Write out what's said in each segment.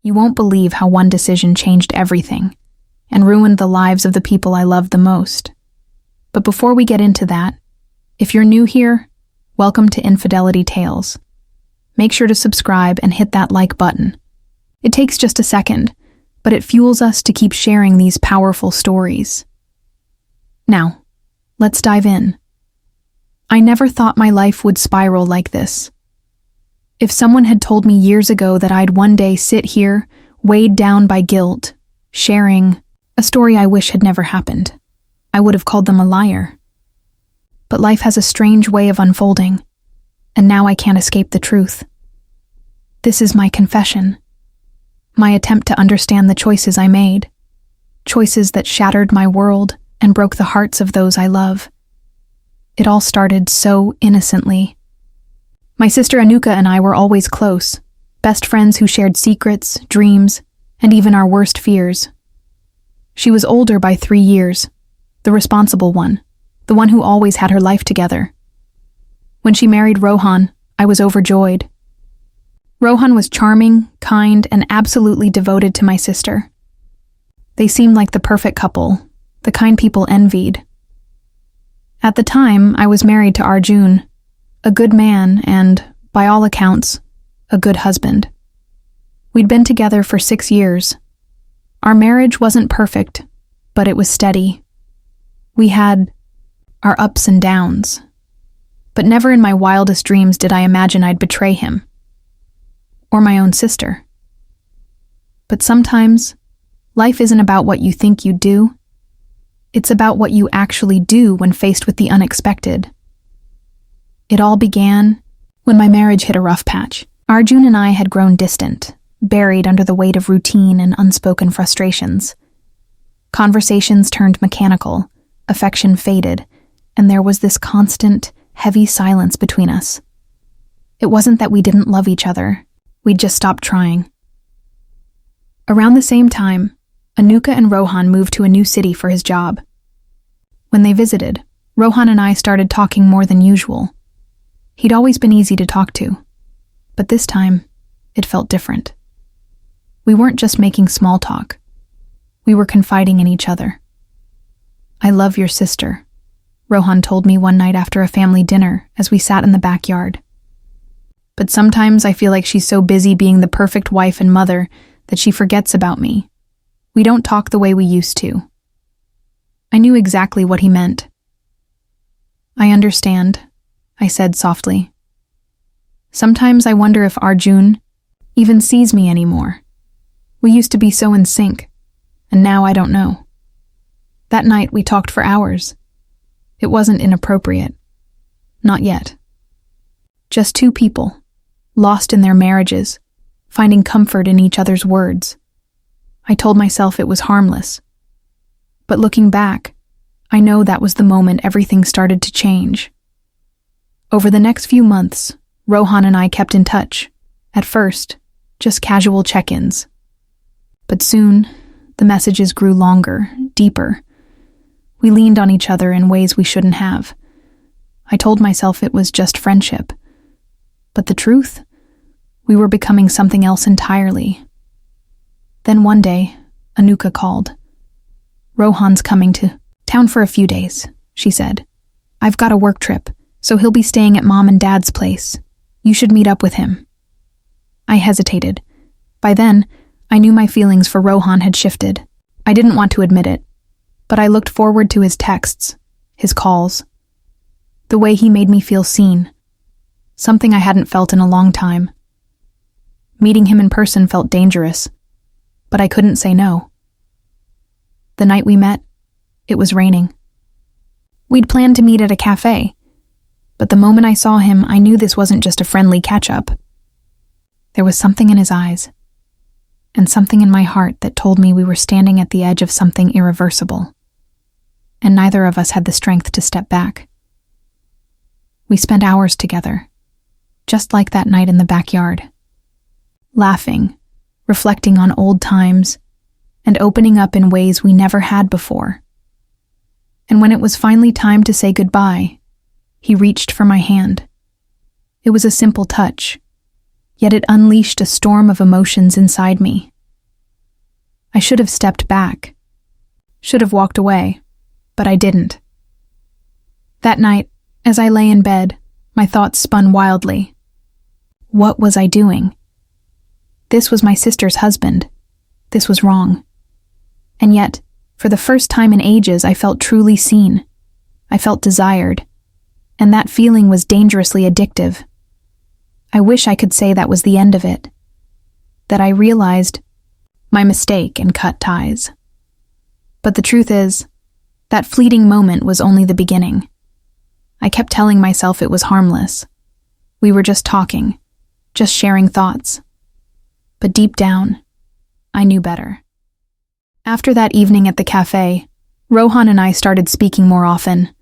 You won't believe how one decision changed everything and ruined the lives of the people I loved the most. But before we get into that, if you're new here, welcome to Infidelity Tales. Make sure to subscribe and hit that like button. It takes just a second, but it fuels us to keep sharing these powerful stories. Now, let's dive in. I never thought my life would spiral like this. If someone had told me years ago that I'd one day sit here, weighed down by guilt, sharing a story I wish had never happened, I would have called them a liar. But life has a strange way of unfolding, and now I can't escape the truth. This is my confession, my attempt to understand the choices I made, choices that shattered my world and broke the hearts of those I love. It all started so innocently. My sister Anuka and I were always close, best friends who shared secrets, dreams, and even our worst fears. She was older by 3 years, the responsible one, the one who always had her life together. When she married Rohan, I was overjoyed. Rohan was charming, kind, and absolutely devoted to my sister. They seemed like the perfect couple, the kind people envied. At the time, I was married to Arjun, a good man and, by all accounts, a good husband. We'd been together for 6 years. Our marriage wasn't perfect, but it was steady. We had our ups and downs, but never in my wildest dreams did I imagine I'd betray him, or my own sister. But sometimes, life isn't about what you think you do. It's about what you actually do when faced with the unexpected. It all began when my marriage hit a rough patch. Arjun and I had grown distant, buried under the weight of routine and unspoken frustrations. Conversations turned mechanical, affection faded, and there was this constant, heavy silence between us. It wasn't that we didn't love each other, we'd just stopped trying. Around the same time, Anuka and Rohan moved to a new city for his job. When they visited, Rohan and I started talking more than usual. He'd always been easy to talk to, but this time, it felt different. We weren't just making small talk. We were confiding in each other. "I love your sister," Rohan told me one night after a family dinner as we sat in the backyard. "But sometimes I feel like she's so busy being the perfect wife and mother that she forgets about me. We don't talk the way we used to." I knew exactly what he meant. "I understand," I said softly. "Sometimes I wonder if Arjun even sees me anymore. We used to be so in sync, and now I don't know." That night we talked for hours. It wasn't inappropriate. Not yet. Just two people, lost in their marriages, finding comfort in each other's words. I told myself it was harmless. But looking back, I know that was the moment everything started to change. Over the next few months, Rohan and I kept in touch. At first, just casual check-ins. But soon, the messages grew longer, deeper. We leaned on each other in ways we shouldn't have. I told myself it was just friendship. But the truth? We were becoming something else entirely. Then one day, Anuka called. "Rohan's coming to town for a few days," she said. "I've got a work trip, so he'll be staying at Mom and Dad's place. You should meet up with him." I hesitated. By then, I knew my feelings for Rohan had shifted. I didn't want to admit it, but I looked forward to his texts, his calls. The way he made me feel seen. Something I hadn't felt in a long time. Meeting him in person felt dangerous, but I couldn't say no. The night we met, it was raining. We'd planned to meet at a cafe, but the moment I saw him, I knew this wasn't just a friendly catch-up. There was something in his eyes, and something in my heart that told me we were standing at the edge of something irreversible, and neither of us had the strength to step back. We spent hours together, just like that night in the backyard, laughing, reflecting on old times, and opening up in ways we never had before. And when it was finally time to say goodbye, he reached for my hand. It was a simple touch, yet it unleashed a storm of emotions inside me. I should have stepped back. Should have walked away, but I didn't. That night, as I lay in bed, my thoughts spun wildly. What was I doing? This was my sister's husband. This was wrong. And yet, for the first time in ages, I felt truly seen. I felt desired. And that feeling was dangerously addictive. I wish I could say that was the end of it. That I realized my mistake and cut ties. But the truth is, that fleeting moment was only the beginning. I kept telling myself it was harmless. We were just talking, just sharing thoughts. But deep down, I knew better. After that evening at the cafe, Rohan and I started speaking more often.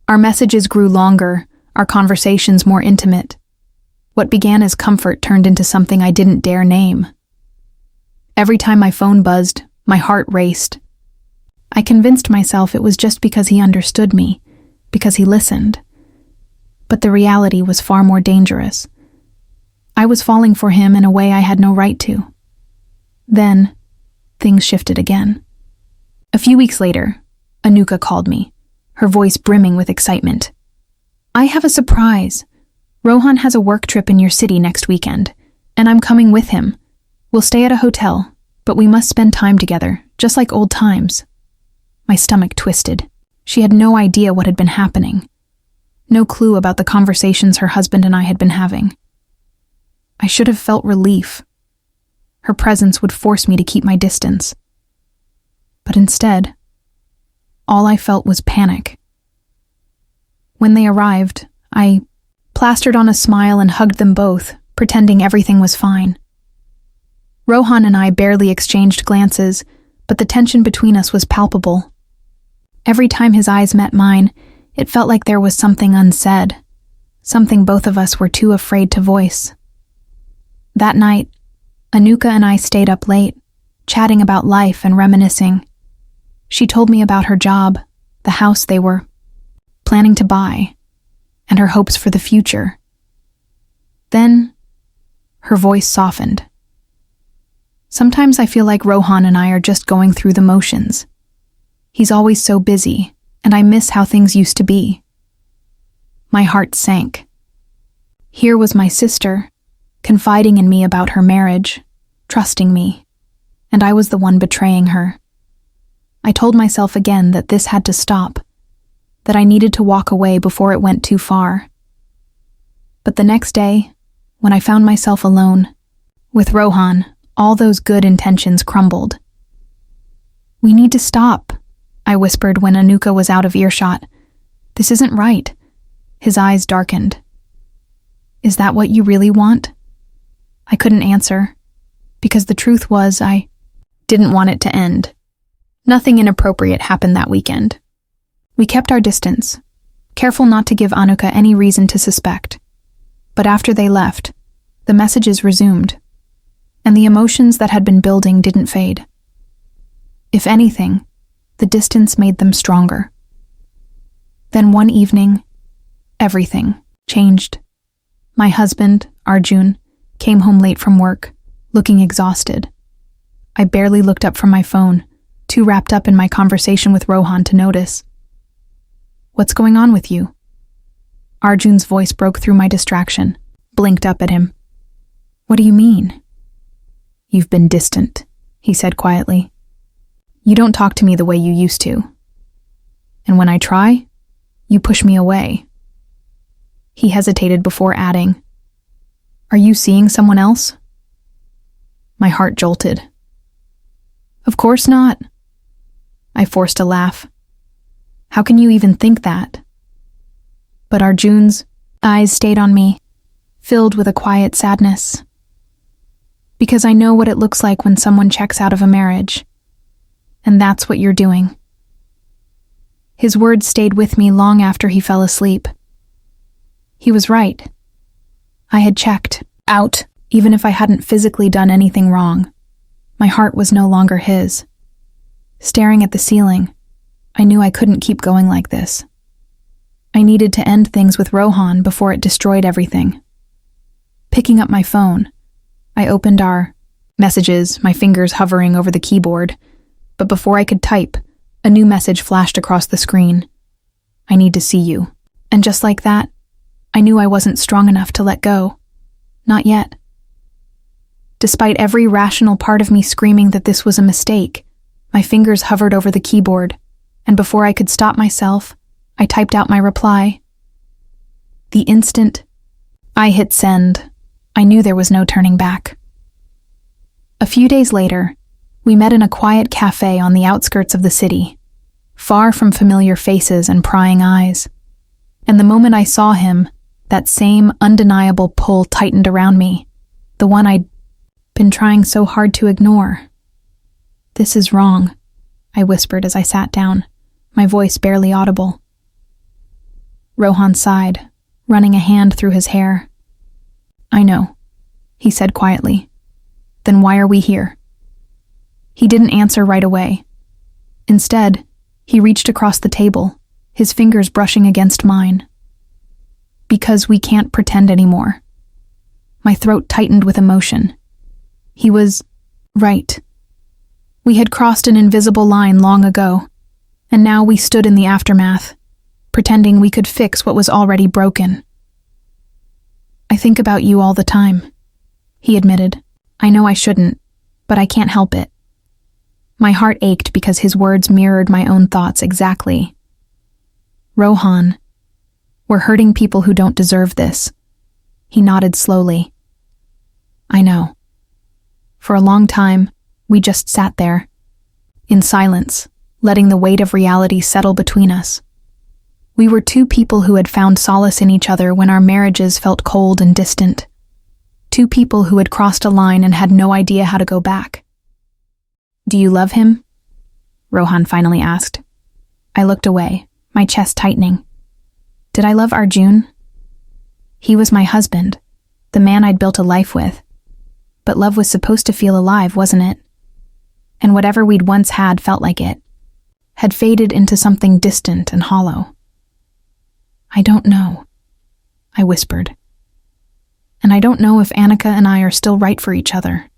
Our messages grew longer, our conversations more intimate. What began as comfort turned into something I didn't dare name. Every time my phone buzzed, my heart raced. I convinced myself it was just because he understood me, because he listened. But the reality was far more dangerous. I was falling for him in a way I had no right to. Then, things shifted again. A few weeks later, Anuka called me, her voice brimming with excitement. "I have a surprise. Rohan has a work trip in your city next weekend, and I'm coming with him. We'll stay at a hotel, but we must spend time together, just like old times." My stomach twisted. She had no idea what had been happening. No clue about the conversations her husband and I had been having. I should have felt relief. Her presence would force me to keep my distance. But instead, all I felt was panic. When they arrived, I plastered on a smile and hugged them both, pretending everything was fine. Rohan and I barely exchanged glances, but the tension between us was palpable. Every time his eyes met mine, it felt like there was something unsaid, something both of us were too afraid to voice. That night, Anuka and I stayed up late, chatting about life and reminiscing. She told me about her job, the house they were planning to buy, and her hopes for the future. Then, her voice softened. Sometimes I feel like Rohan and I are just going through the motions. He's always so busy, and I miss how things used to be. My heart sank. Here was my sister, confiding in me about her marriage, trusting me, and I was the one betraying her. I told myself again that this had to stop, that I needed to walk away before it went too far. But the next day, when I found myself alone, with Rohan, all those good intentions crumbled. "We need to stop," I whispered when Anuka was out of earshot. "This isn't right." His eyes darkened. "Is that what you really want?" I couldn't answer, because the truth was I didn't want it to end. Nothing inappropriate happened that weekend. We kept our distance, careful not to give Anuka any reason to suspect. But after they left, the messages resumed, and the emotions that had been building didn't fade. If anything, the distance made them stronger. Then one evening, everything changed. My husband, Arjun, came home late from work, looking exhausted. I barely looked up from my phone, too wrapped up in my conversation with Rohan to notice. "What's going on with you?" Arjun's voice broke through my distraction, blinked up at him. "What do you mean?" "You've been distant," he said quietly. "You don't talk to me the way you used to. And when I try, you push me away." He hesitated before adding, "Are you seeing someone else?" My heart jolted. "Of course not." I forced a laugh. "How can you even think that?" But Arjun's eyes stayed on me, filled with a quiet sadness. "Because I know what it looks like when someone checks out of a marriage. And that's what you're doing." His words stayed with me long after he fell asleep. He was right. I had checked out, even if I hadn't physically done anything wrong. My heart was no longer his. Staring at the ceiling, I knew I couldn't keep going like this. I needed to end things with Rohan before it destroyed everything. Picking up my phone, I opened our Messages, my fingers hovering over the keyboard. But before I could type, a new message flashed across the screen. I need to see you. And just like that, I knew I wasn't strong enough to let go. Not yet. Despite every rational part of me screaming that this was a mistake, my fingers hovered over the keyboard, and before I could stop myself, I typed out my reply. The instant I hit send, I knew there was no turning back. A few days later, we met in a quiet cafe on the outskirts of the city, far from familiar faces and prying eyes. And the moment I saw him, that same undeniable pull tightened around me, the one I'd been trying so hard to ignore. "This is wrong," I whispered as I sat down, my voice barely audible. Rohan sighed, running a hand through his hair. "I know," he said quietly. "Then why are we here?" He didn't answer right away. Instead, he reached across the table, his fingers brushing against mine. "Because we can't pretend anymore." My throat tightened with emotion. He was right. We had crossed an invisible line long ago, and now we stood in the aftermath, pretending we could fix what was already broken. "I think about you all the time," he admitted. "I know I shouldn't, but I can't help it." My heart ached because his words mirrored my own thoughts exactly. "Rohan, we're hurting people who don't deserve this." He nodded slowly. "I know." For a long time, we just sat there, in silence, letting the weight of reality settle between us. We were two people who had found solace in each other when our marriages felt cold and distant. Two people who had crossed a line and had no idea how to go back. "Do you love him?" Rohan finally asked. I looked away, my chest tightening. Did I love Arjun? He was my husband, the man I'd built a life with. But love was supposed to feel alive, wasn't it? And whatever we'd once had felt like it, had faded into something distant and hollow. "I don't know," I whispered. "And I don't know if Annika and I are still right for each other,"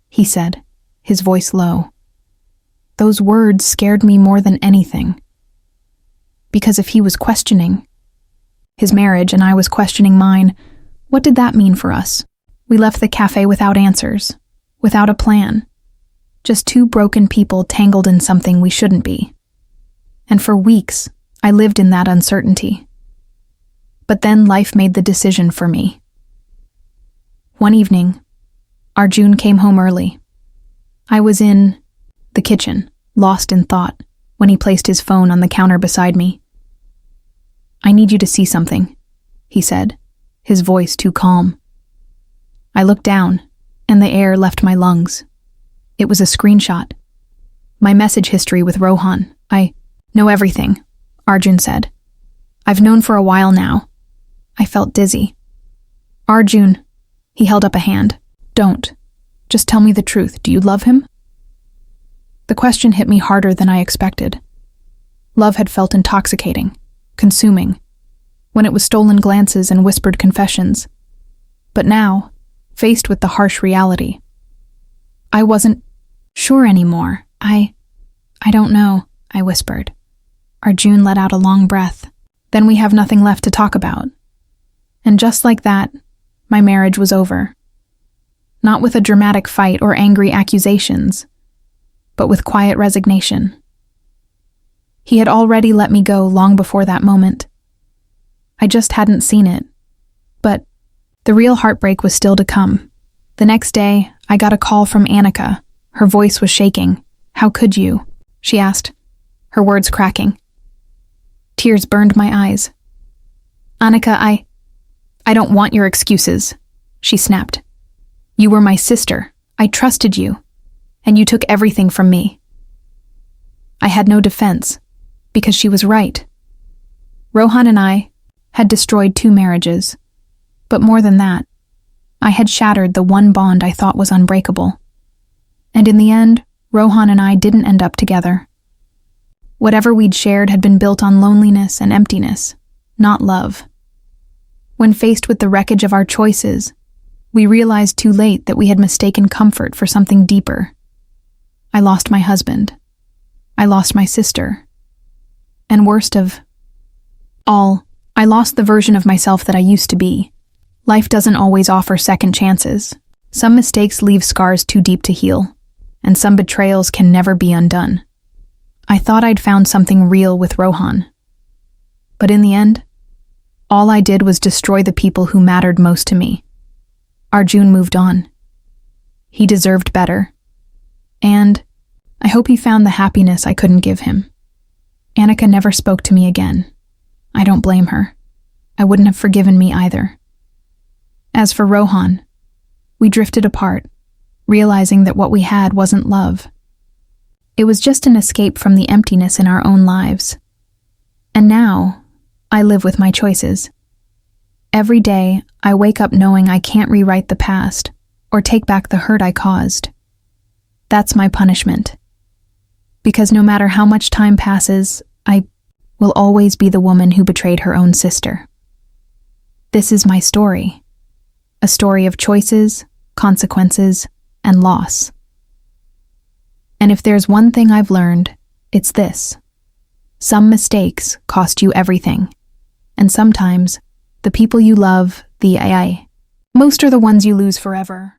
he said, his voice low. Those words scared me more than anything. Because if he was questioning his marriage and I was questioning mine, what did that mean for us? We left the cafe without answers, without a plan. Just two broken people tangled in something we shouldn't be. And for weeks, I lived in that uncertainty. But then life made the decision for me. One evening, Arjun came home early. I was in the kitchen, lost in thought, when he placed his phone on the counter beside me. "I need you to see something," he said, his voice too calm. I looked down, and the air left my lungs. It was a screenshot. My message history with Rohan. "I know everything," Arjun said. "I've known for a while now." I felt dizzy. "Arjun," he held up a hand. "Don't. Just tell me the truth. Do you love him?" The question hit me harder than I expected. Love had felt intoxicating, consuming, when it was stolen glances and whispered confessions. But now, faced with the harsh reality, I wasn't sure anymore. I don't know," I whispered. Arjun let out a long breath. "Then we have nothing left to talk about." And just like that, my marriage was over. Not with a dramatic fight or angry accusations, but with quiet resignation. He had already let me go long before that moment. I just hadn't seen it. But the real heartbreak was still to come. The next day, I got a call from Annika. Her voice was shaking. "How could you?" she asked, her words cracking. Tears burned my eyes. "Annika, I don't want your excuses," she snapped. "You were my sister. I trusted you. And you took everything from me." I had no defense, because she was right. Rohan and I had destroyed 2 marriages. But more than that, I had shattered the one bond I thought was unbreakable. And in the end, Rohan and I didn't end up together. Whatever we'd shared had been built on loneliness and emptiness, not love. When faced with the wreckage of our choices, We realized too late that we had mistaken comfort for something deeper. I lost my husband. I lost my sister. And worst of all, I lost the version of myself that I used to be. Life doesn't always offer second chances. Some mistakes leave scars too deep to heal, and some betrayals can never be undone. I thought I'd found something real with Rohan. But in the end, all I did was destroy the people who mattered most to me. Arjun moved on. He deserved better. And I hope he found the happiness I couldn't give him. Annika never spoke to me again. I don't blame her. I wouldn't have forgiven me either. As for Rohan, we drifted apart, realizing that what we had wasn't love. It was just an escape from the emptiness in our own lives. And now, I live with my choices. Every day, I wake up knowing I can't rewrite the past or take back the hurt I caused. That's my punishment. Because no matter how much time passes, I will always be the woman who betrayed her own sister. This is my story. A story of choices, consequences, and loss. And if there's one thing I've learned, it's this. Some mistakes cost you everything. And sometimes, the people you love, most are the ones you lose forever.